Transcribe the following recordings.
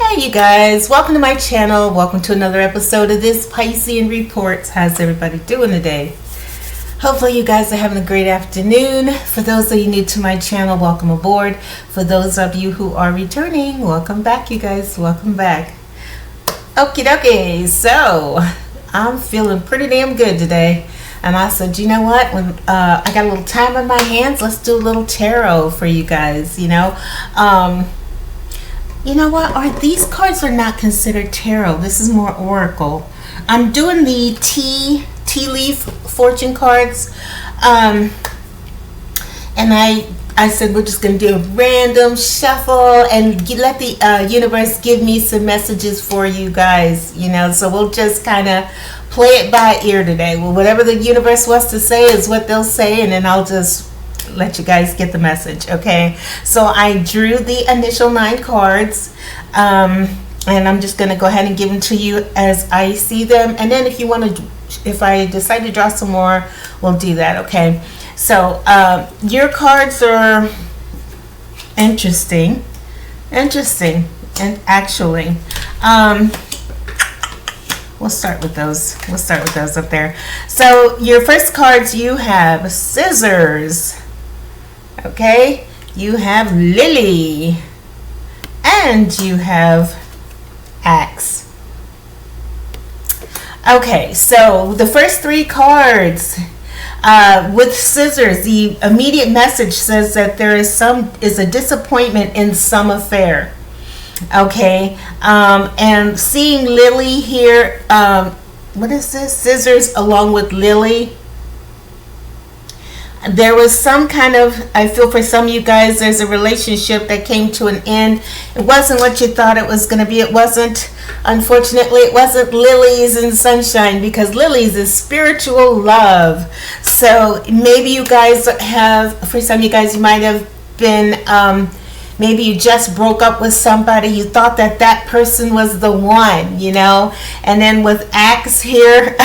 Hey you guys, welcome to my channel. Welcome to another episode of this Piscean Reports. How's everybody doing today? Hopefully you guys are having a great afternoon. For those of you new to my channel, welcome aboard. For those of you who are returning, welcome back you guys, welcome back. Okie dokie, so I'm feeling pretty damn good today. And I said, you know what, when I got a little time on my hands, let's do a little tarot for you guys, You know what? These cards are not considered tarot. This is more oracle. I'm doing the tea leaf fortune cards, and I said we're just gonna do a random shuffle and let the universe give me some messages for you guys. So we'll just kind of play it by ear today. Well, whatever the universe wants to say is what they'll say, and then I'll just let you guys get the message. Okay, so I drew the initial 9 cards, and I'm just going to go ahead and give them to you as I see them, and then if I decide to draw some more, we'll do that. Okay, so your cards are interesting, and actually we'll start with those up there. So your first cards, you have Scissors. Okay, you have Lily, and you have Axe. Okay, so the first 3 cards, with Scissors, the immediate message says that there is a disappointment in some affair. Okay, and seeing Lily here, what is this? Scissors along with Lily. There was some kind of, I feel for some of you guys, there's a relationship that came to an end. It wasn't what you thought it was going to be. Unfortunately, it wasn't lilies and sunshine, because lilies is spiritual love. So maybe you guys for some of you guys, you might have been, maybe you just broke up with somebody. You thought that person was the one, and then with Axe here,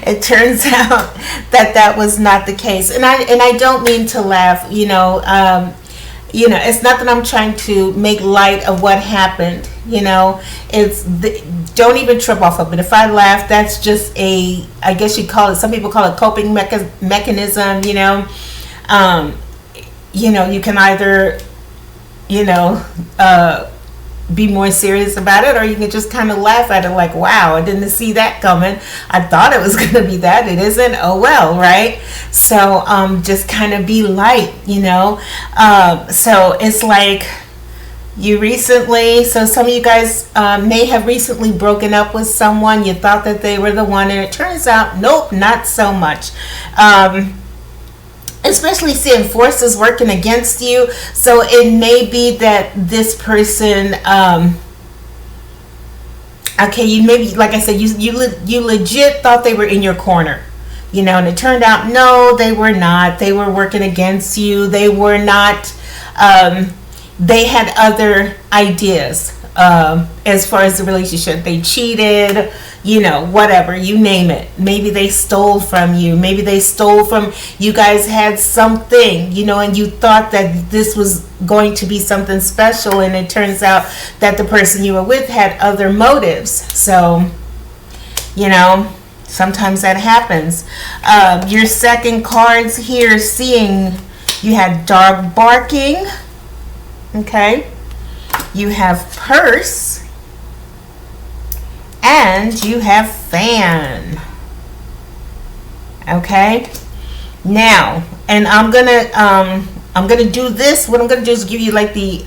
it turns out that was not the case. And I don't mean to laugh, it's not that I'm trying to make light of what happened, don't even trip off of it. If I laugh, that's just I guess you call it, some people call it coping mechanism, you can either, be more serious about it, or you can just kind of laugh at it like, wow, I didn't see that coming. I thought it was going to be that. It isn't. Oh, well, right? So just kind of be light, So it's like so some of you guys may have recently broken up with someone. You thought that they were the one, and it turns out, nope, not so much. Especially seeing forces working against you. So it may be that this person, okay, you maybe, like I said, you legit thought they were in your corner, and it turned out, no, they were not. They were working against you. They were not, they had other ideas as far as the relationship. They cheated, whatever, you name it. Maybe they stole from you. Maybe they stole from, you guys had something, and you thought that this was going to be something special, and it turns out that the person you were with had other motives. So, sometimes that happens. Your second cards here, seeing you had Dog Barking. Okay. You have Purse, and you have Fan. Okay, now, and I'm gonna do this. What I'm gonna do is give you like the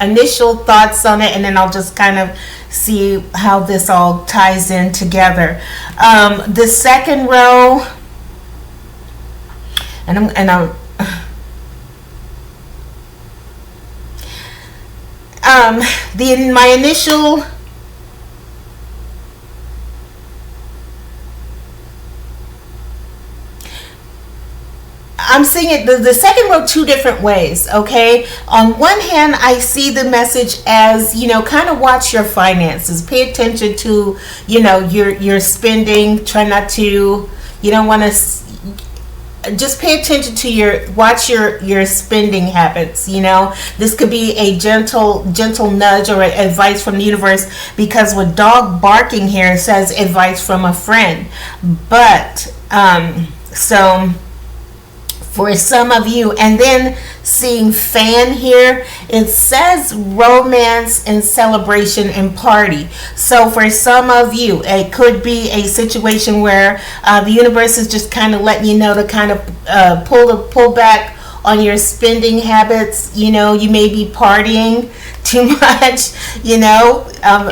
initial thoughts on it, and then I'll just kind of see how this all ties in together. The second row, my initial, I'm seeing it the second row 2 different ways. Okay, on one hand, I see the message as, kind of watch your finances, pay attention to, your spending, try not to, you don't want to just pay attention to watch your spending habits. This could be a gentle nudge or advice from the universe, because with dog barking here, it says advice from a friend. But so for some of you, and then seeing fan here, it says romance and celebration and party. So for some of you, it could be a situation where the universe is just kind of letting you know to kind of pull back on your spending habits. You may be partying too much.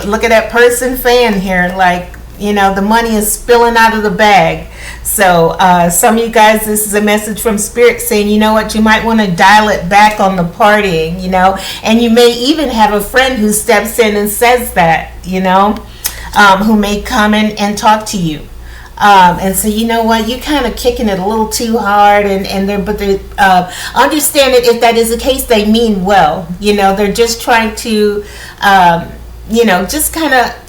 Look at that person fan here, like, the money is spilling out of the bag. So some of you guys, this is a message from Spirit saying, you know what, you might want to dial it back on the partying, and you may even have a friend who steps in and says that, who may come in and talk to you. And so, you know what, you kind of kicking it a little too hard, and they understand it. If that is the case, they mean well. They're just trying to, just kind of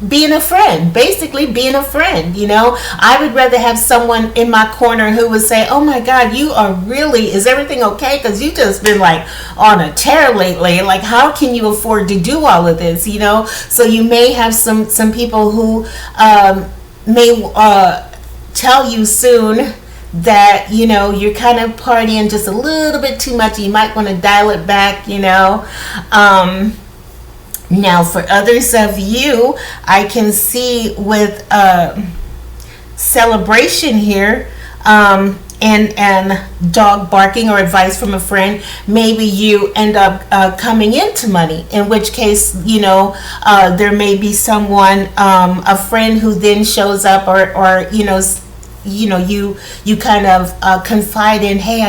being a friend, basically being a friend. I would rather have someone in my corner who would say, oh my God, is everything okay? Because you just been like on a tear lately. Like, how can you afford to do all of this? So you may have some people who may tell you soon that you're kind of partying just a little bit too much. You might want to dial it back. Now, for others of you, I can see with celebration here, and dog barking or advice from a friend, maybe you end up coming into money, in which case, there may be someone, a friend who then shows up, or you kind of confide in, hey,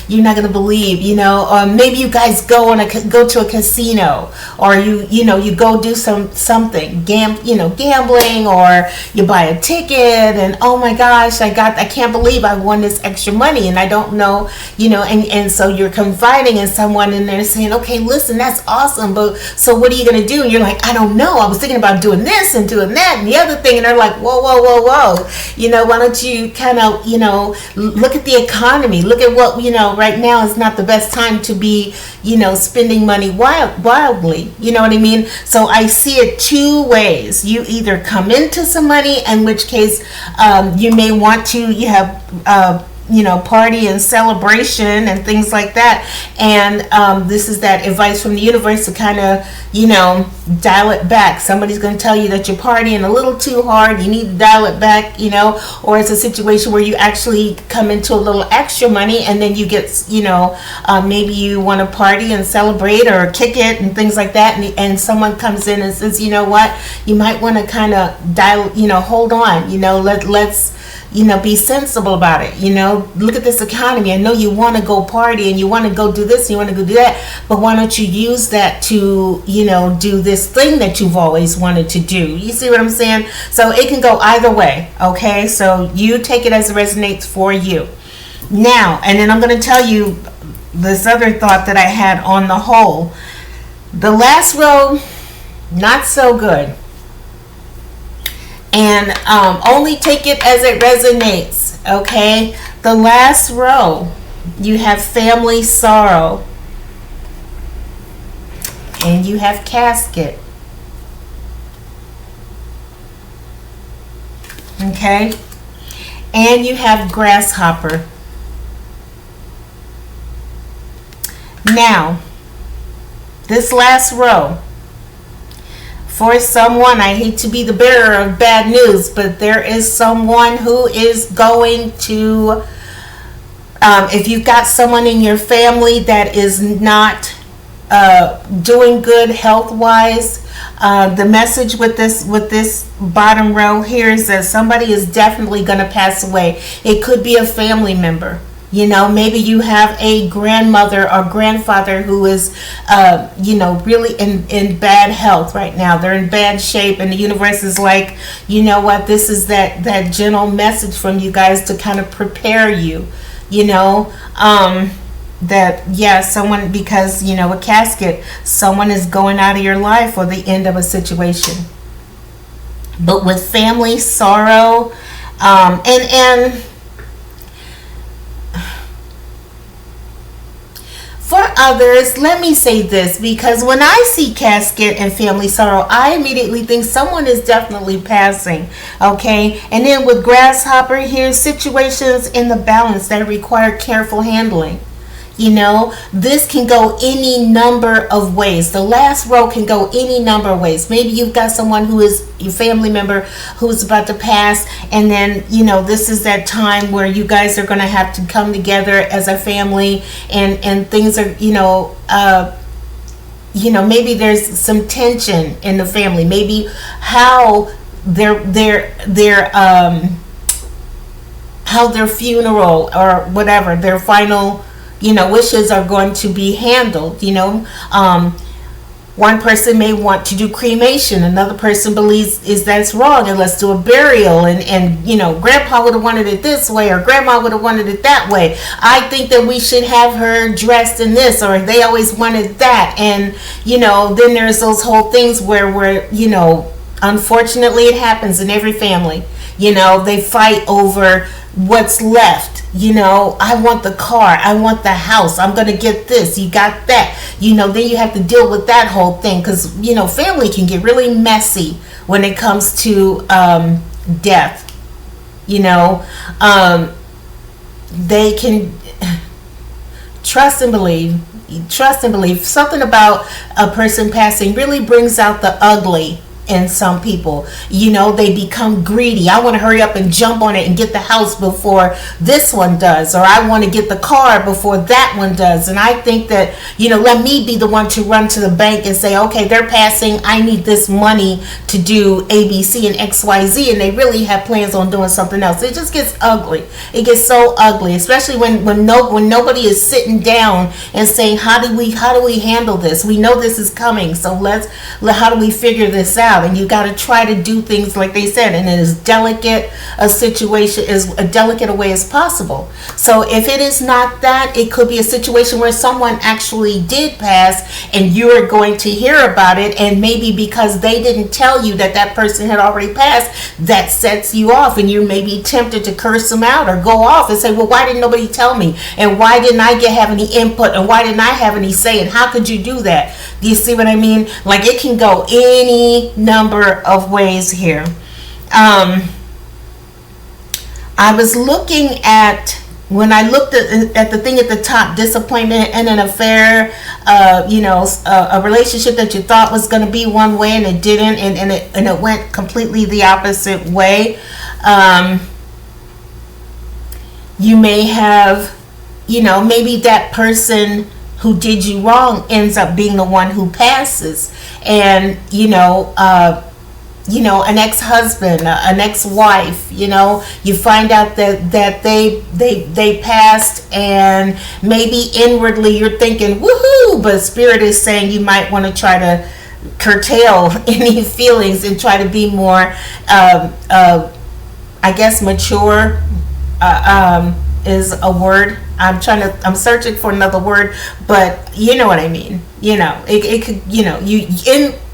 you're not gonna believe, or maybe you guys go to a casino, or you go do something gambling, or you buy a ticket, and oh my gosh, I can't believe I won this extra money, and I don't know, and so you're confiding in someone, and they're saying, okay, listen, that's awesome, but so what are you gonna do? And you're like, I don't know, I was thinking about doing this and doing that and the other thing, and they're like, whoa, why don't you kind of, look at the economy, look at what, right now is not the best time to be, spending money wildly, you know what I mean? So I see it two ways. You either come into some money, in which case you may want to, you have party and celebration and things like that, and this is that advice from the universe to kind of dial it back. Somebody's going to tell you that you're partying a little too hard, you need to dial it back, or it's a situation where you actually come into a little extra money, and then you get maybe you want to party and celebrate or kick it and things like that, and someone comes in and says, you know what, you might want to kind of dial, hold on, let's be sensible about it. Look at this economy. I know you want to go party and you want to go do this and you want to go do that, but why don't you use that to, do this thing that you've always wanted to do? You see what I'm saying? So it can go either way. Okay. So you take it as it resonates for you. Now, and then I'm going to tell you this other thought that I had on the whole. The last row, not so good. And only take it as it resonates, okay? The last row, you have family sorrow. And you have casket. Okay? And you have grasshopper. Now, this last row, for someone, I hate to be the bearer of bad news, but there is someone who is going to, if you've got someone in your family that is not doing good health-wise, the message with this bottom row here is that somebody is definitely going to pass away. It could be a family member. Maybe you have a grandmother or grandfather who is, really in bad health right now. They're in bad shape, and the universe is like, you know what? This is that gentle message from you guys to kind of prepare you, that, yeah, someone, because, a casket, someone is going out of your life or the end of a situation. But with family sorrow, and others, let me say this, because when I see casket and family sorrow, I immediately think someone is definitely passing. Okay, and then with grasshopper, here's situations in the balance that require careful handling. This can go any number of ways. The last row can go any number of ways. Maybe you've got someone who is your family member who's about to pass, and then this is that time where you guys are going to have to come together as a family, and things are maybe there's some tension in the family. Maybe how how their funeral or whatever, their final wishes are going to be handled. One person may want to do cremation, another person believes that's wrong and let's do a burial, and grandpa would have wanted it this way or grandma would have wanted it that way. I think that we should have her dressed in this, or they always wanted that. And then there's those whole things where unfortunately it happens in every family. They fight over what's left. I want the car, I want the house, I'm gonna get this, you got that. Then you have to deal with that whole thing, because family can get really messy when it comes to death. They can trust and believe. Something about a person passing really brings out the ugly in some people. They become greedy. I want to hurry up and jump on it and get the house before this one does, or I want to get the car before that one does. And I think that let me be the one to run to the bank and say, okay, they're passing, I need this money to do ABC and XYZ, and they really have plans on doing something else. It just gets ugly. It gets so ugly, especially when nobody is sitting down and saying, how do we handle this? We know this is coming, so how do we figure this out? And you got to try to do things like they said in as delicate a situation, as a delicate a way as possible. So if it is not that, it could be a situation where someone actually did pass and you're going to hear about it, and maybe because they didn't tell you that person had already passed, that sets you off, and you may be tempted to curse them out or go off and say, well, why didn't nobody tell me, and why didn't I have any input, and why didn't I have any say, and how could you do that? Do you see what I mean? Like, it can go any number of ways here. I was looking at, when I looked at the thing at the top, disappointment in an affair, a relationship that you thought was going to be one way and it didn't, and it went completely the opposite way. You may have, maybe that person who did you wrong ends up being the one who passes, and an ex-husband, an ex-wife, you find out that they passed, and maybe inwardly you're thinking woohoo, but spirit is saying you might want to try to curtail any feelings and try to be more I guess mature is a word. I'm searching for another word, but you know what I mean. It could,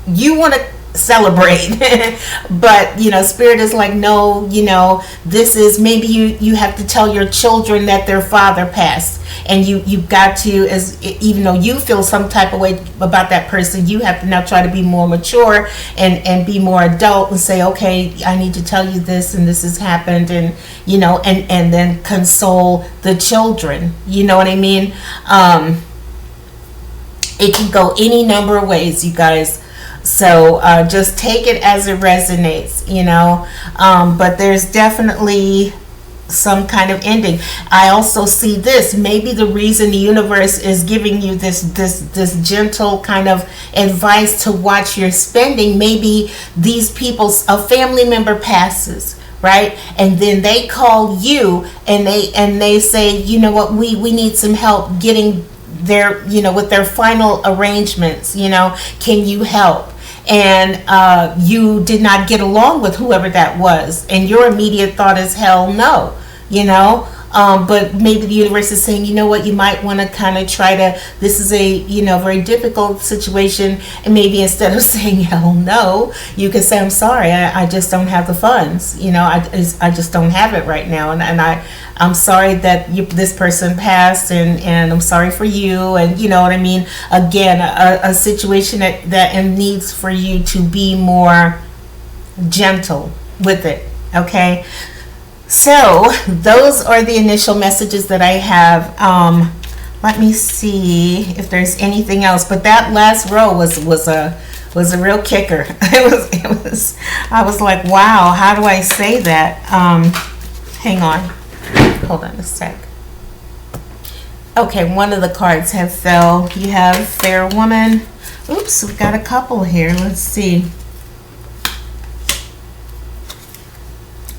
you want to celebrate, but spirit is like, no, this is, maybe you have to tell your children that their father passed, and you've got to, as even though you feel some type of way about that person, you have to now try to be more mature and be more adult and say, okay, I need to tell you this, and this has happened, and and then console the children. You know what I mean? It can go any number of ways, you guys. So just take it as it resonates, but there's definitely some kind of ending. I also see this, maybe the reason the universe is giving you this gentle kind of advice to watch your spending. Maybe these a family member passes, right, and then they call you and they say, you know what, we need some help getting their, with their final arrangements, can you help? And you did not get along with whoever that was, and your immediate thought is hell no, but maybe the universe is saying, you know what, you might want to kind of try to, this is a, very difficult situation, and maybe instead of saying hell no, you could say, I'm sorry, I just don't have the funds, I just don't have it right now, and I'm sorry that this person passed, and I'm sorry for you, and you know what I mean. Again, a situation that needs for you to be more gentle with it. Okay, so those are the initial messages that I have. Let me see if there's anything else, but that last row was a real kicker. It was I was like, wow, how do I say that? Hang on, hold on a sec. Okay, one of the cards have fell. You have fair woman. Oops, we've got a couple here. Let's see.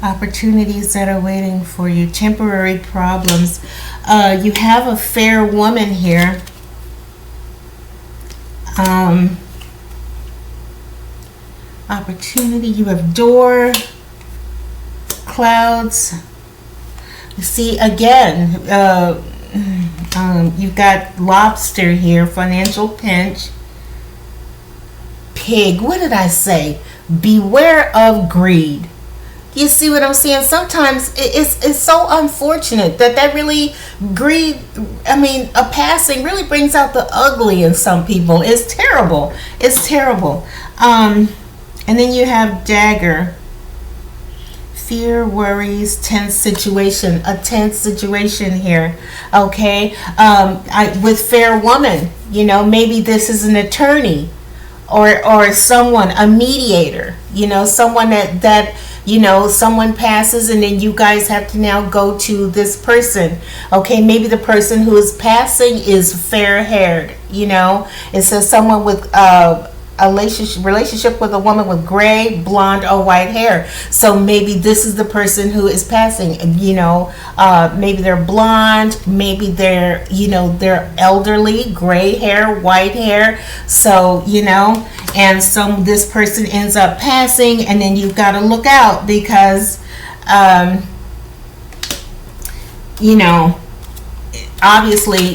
Opportunities that are waiting for you. Temporary problems. You have a fair woman here. Opportunity. You have door. Clouds. You see, again, you've got lobster here. Financial pinch. Pig. What did I say? Beware of greed. You see what I'm saying? Sometimes it's so unfortunate that really greed, a passing really brings out the ugly in some people. It's terrible. It's terrible. And then you have dagger. Fear, worries, tense situation. A tense situation here. Okay? With fair woman, maybe this is an attorney or someone, a mediator, someone that someone passes and then you guys have to now go to this person. Okay, maybe the person who is passing is fair haired, it says someone with a relationship with a woman with gray, blonde, or white hair. So maybe this is the person who is passing, maybe they're blonde, maybe they're elderly, gray hair, white hair. So, and this person ends up passing, and then you've got to look out because, obviously,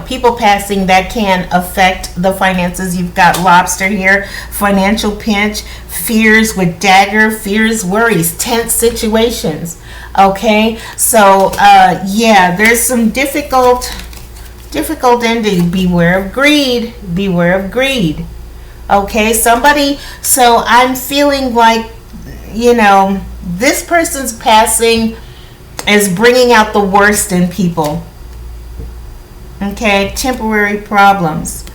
people passing that can affect the finances. You've got lobster here, financial pinch, fears with dagger, fears, worries, tense situations. Okay, so there's some difficult ending. Beware of greed. Beware of greed. Okay, so I'm feeling like, this person's passing is bringing out the worst in people. Okay, temporary problems,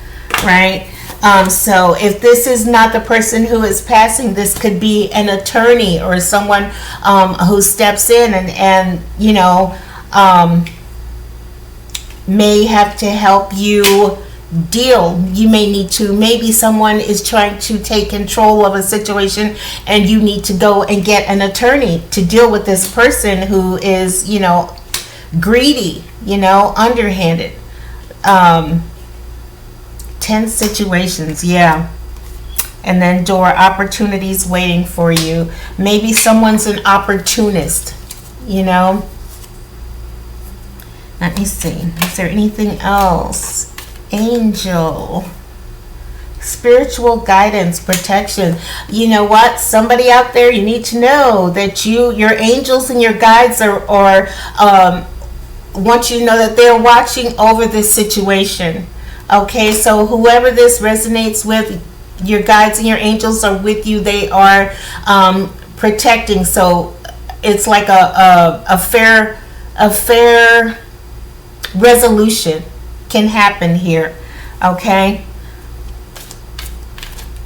right? So if this is not the person who is passing, this could be an attorney or someone who steps in and may have to help you deal. You may need to, maybe someone is trying to take control of a situation and you need to go and get an attorney to deal with this person who is, greedy, underhanded. Tense situations, yeah. And then door, opportunities waiting for you. Maybe someone's an opportunist, Let me see. Is there anything else? Angel, spiritual guidance, protection. You know what? Somebody out there, you need to know that your angels and your guides are want you to know that they're watching over this situation. Okay, so whoever this resonates with, your guides and your angels are with you. They are protecting. So it's like a fair resolution can happen here. Okay,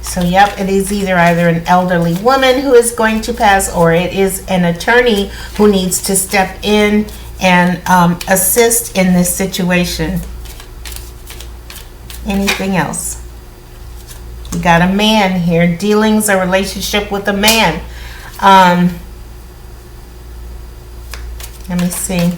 so yep, it is either an elderly woman who is going to pass, or it is an attorney who needs to step in and assist in this situation. Anything else? You got a man here. Dealings, a relationship with a man. Let me see.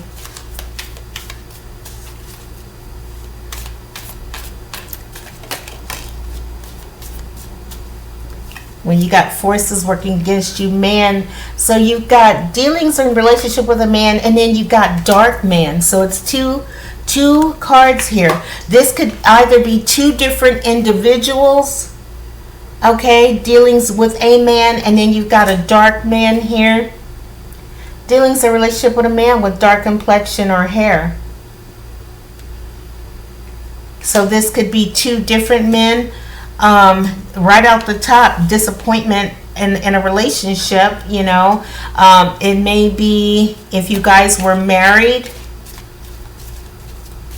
when you got forces working against you, man. So you've got dealings in relationship with a man, and then you got dark man. So it's two cards here. This could either be two different individuals, okay, dealings with a man, and then you've got a dark man here. Dealings in relationship with a man with dark complexion or hair. So this could be two different men. Right out the top, disappointment in a relationship, you know. It may be if you guys were married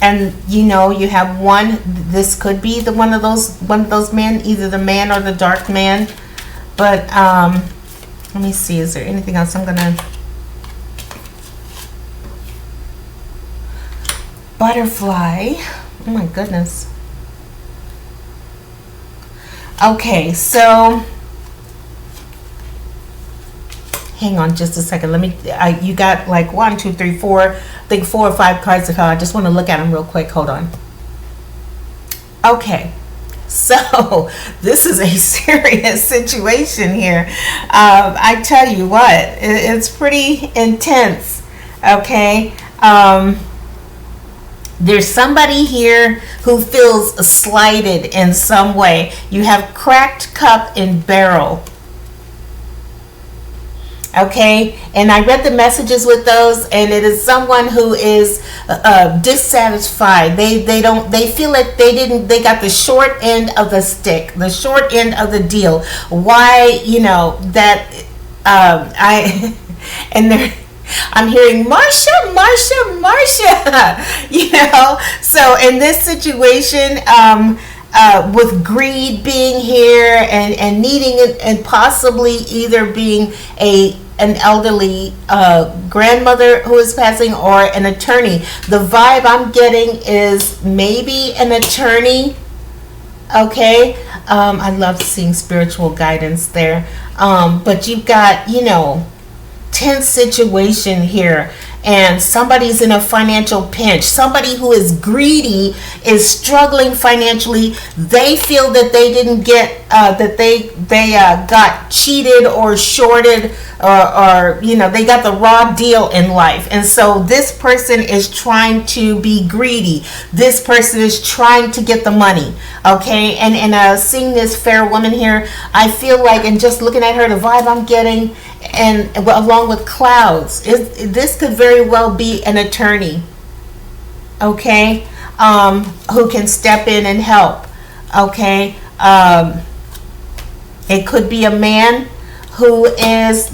and you know you have one, this could be the one of those men, either the man or the dark man. But let me see, is there anything else? I'm gonna butterfly. Oh my goodness. Okay, so hang on just a second. Let me. You got like 1, 2, 3, 4. I think 4 or 5 cards of I just want to look at them real quick. Hold on. Okay, so this is a serious situation here. I tell you what, it's pretty intense. Okay. There's somebody here who feels slighted in some way. You have cracked cup and barrel. Okay, and I read the messages with those, and it is someone who is dissatisfied. They feel like they got the short end of the stick, the short end of the deal. Why, you know, that and they're, I'm hearing Marsha, you know. So in this situation, with greed being here and needing it, and possibly either being an elderly grandmother who is passing or an attorney, the vibe I'm getting is maybe an attorney. Okay, I love seeing spiritual guidance there, but you've got, you know, tense situation here, and somebody's in a financial pinch. Somebody who is greedy is struggling financially. They feel that they didn't get that they got cheated or shorted, or you know, they got the raw deal in life, and so this person is trying to be greedy. This person is trying to get the money. Okay, and seeing this fair woman here, I feel like, and just looking at her, the vibe I'm getting, and along with clouds, this could very well be an attorney, okay, who can step in and help. Okay, it could be a man who is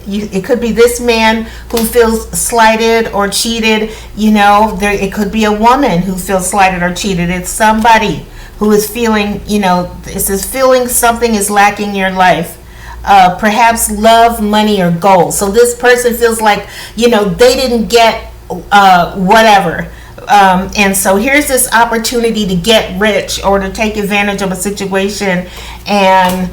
it could be this man who feels slighted or cheated. You know, it could be a woman who feels slighted or cheated. It's somebody who is feeling, you know, this is feeling something is lacking in your life. Perhaps love, money, or gold. So this person feels like, you know, they didn't get whatever. And so here's this opportunity to get rich or to take advantage of a situation. And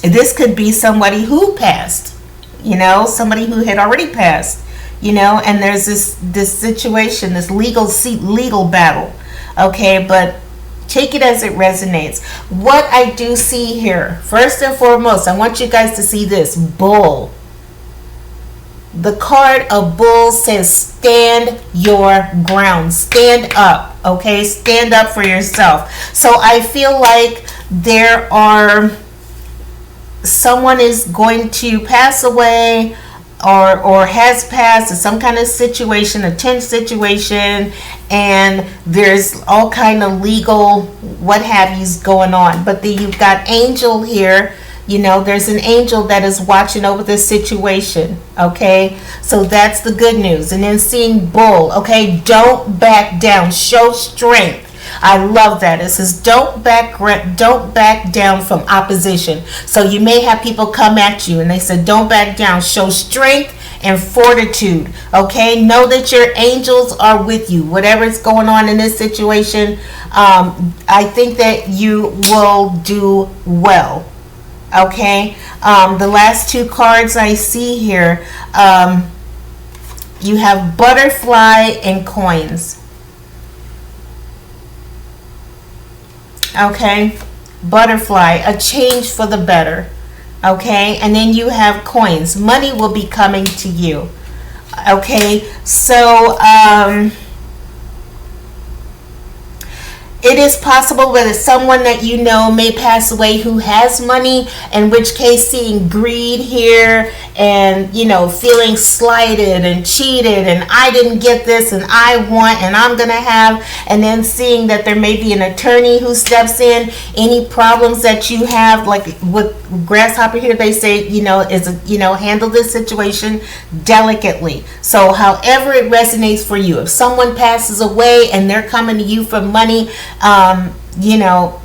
this could be somebody who passed, you know, somebody who had already passed, you know, and there's this situation, this legal battle. Okay, but take it as it resonates. What I do see here, first and foremost, I want you guys to see this bull. The card of bull says stand your ground. Stand up, okay? Stand up for yourself. So I feel like someone is going to pass away or has passed in some kind of situation, a tense situation, and there's all kind of legal what have yous going on. But you've got angel here, you know, there's an angel that is watching over this situation. Okay, so that's the good news. And then seeing bull, okay, don't back down, show strength. I love that. It says don't back down from opposition. So you may have people come at you and they said don't back down, show strength and fortitude. Okay, know that your angels are with you. Whatever's going on in this situation, I think that you will do well. Okay, the last two cards I see here, you have butterfly and coins. Okay, butterfly, a change for the better. Okay, and then you have coins. Money will be coming to you. Okay, so it is possible that someone that you know may pass away who has money, in which case seeing greed here and, you know, feeling slighted and cheated and I didn't get this and I want and I'm going to have, and then seeing that there may be an attorney who steps in. Any problems that you have, like with grasshopper here, they say, you know, handle this situation delicately. So however it resonates for you, if someone passes away and they're coming to you for money, you know,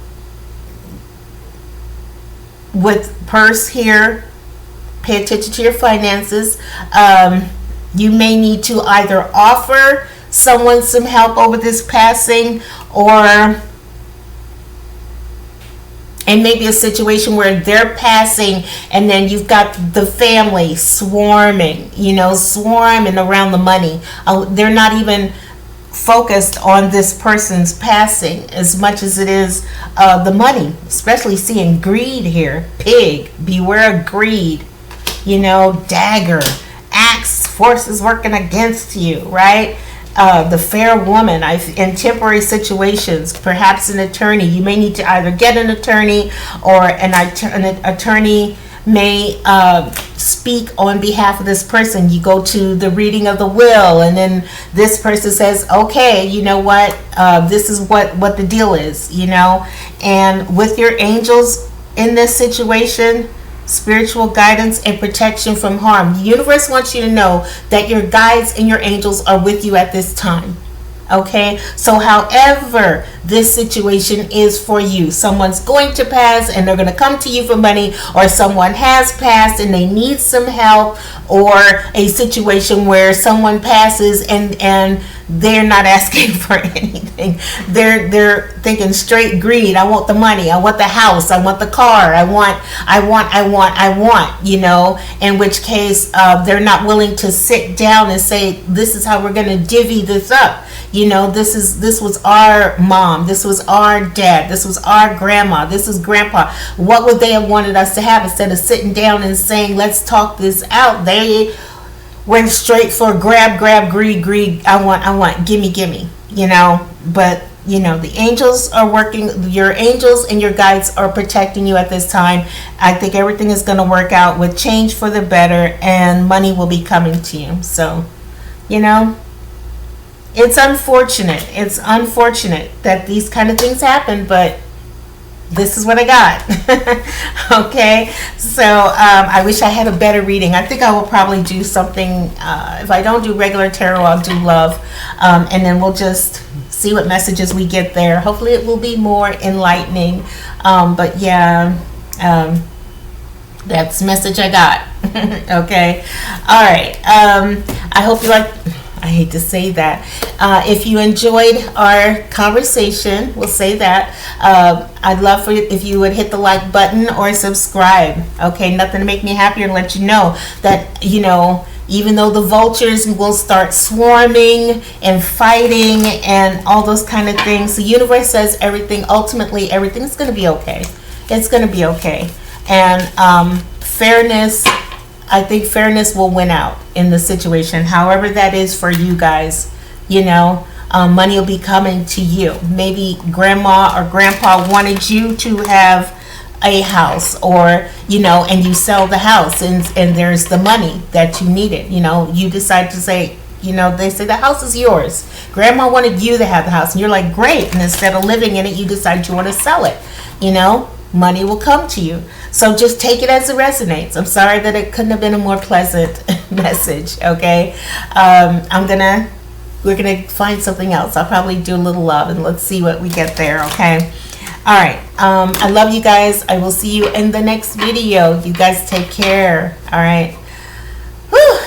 with purse here, pay attention to your finances. You may need to either offer someone some help over this passing, or it may be a situation where they're passing and then you've got the family swarming around the money. They're not even focused on this person's passing as much as it is the money, especially seeing greed here. Pig, beware of greed. You know, dagger, axe, forces working against you, right? The fair woman, in temporary situations, perhaps an attorney. You may need to either get an attorney, or an attorney may speak on behalf of this person. You go to the reading of the will, and then this person says, okay, you know what, this is what the deal is, you know. And with your angels in this situation, spiritual guidance and protection from harm. The universe wants you to know that your guides and your angels are with you at this time. Okay, so however this situation is for you, someone's going to pass and they're going to come to you for money, or someone has passed and they need some help, or a situation where someone passes and they're not asking for anything. They're thinking straight greed. I want the money. I want the house. I want the car. I want, you know, in which case they're not willing to sit down and say, this is how we're going to divvy this up. You know, this was our mom, this was our dad, this was our grandma, this is grandpa. What would they have wanted us to have? Instead of sitting down and saying, let's talk this out, they went straight for grab, greed, I want, gimme, you know. But, you know, the angels are working, your angels and your guides are protecting you at this time. I think everything is going to work out with change for the better, and money will be coming to you. So, you know, it's unfortunate that these kind of things happen, but this is what I got. Okay, so I wish I had a better reading. I think I will probably do something, if I don't do regular tarot, I'll do love, and then we'll just see what messages we get there. Hopefully it will be more enlightening, but yeah, that's the message I got. Okay, all right, I hope you like, I hate to say that. If you enjoyed our conversation, we'll say that. I'd love for if you would hit the like button or subscribe. Okay, nothing to make me happier than let you know that, you know, even though the vultures will start swarming and fighting and all those kind of things, the universe says ultimately everything's going to be okay. It's going to be okay. And fairness, I think fairness will win out in the situation, however that is for you guys. You know, money will be coming to you. Maybe grandma or grandpa wanted you to have a house, or, you know, and you sell the house and there's the money that you needed. You know, you decide to say, you know, they say the house is yours. Grandma wanted you to have the house, and you're like, great. And instead of living in it, you decide you want to sell it. You know, money will come to you. So just take it as it resonates. I'm sorry that it couldn't have been a more pleasant message. Okay, we're gonna find something else. I'll probably do a little love, and let's see what we get there. Okay, all right. I love you guys. I will see you in the next video. You guys take care. All right. Whew.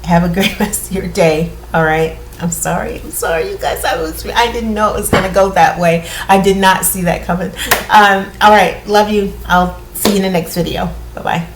Have a great rest of your day. All right. I'm sorry, you guys. I didn't know it was gonna go that way. I did not see that coming. All right. Love you. I'll see you in the next video. Bye-bye.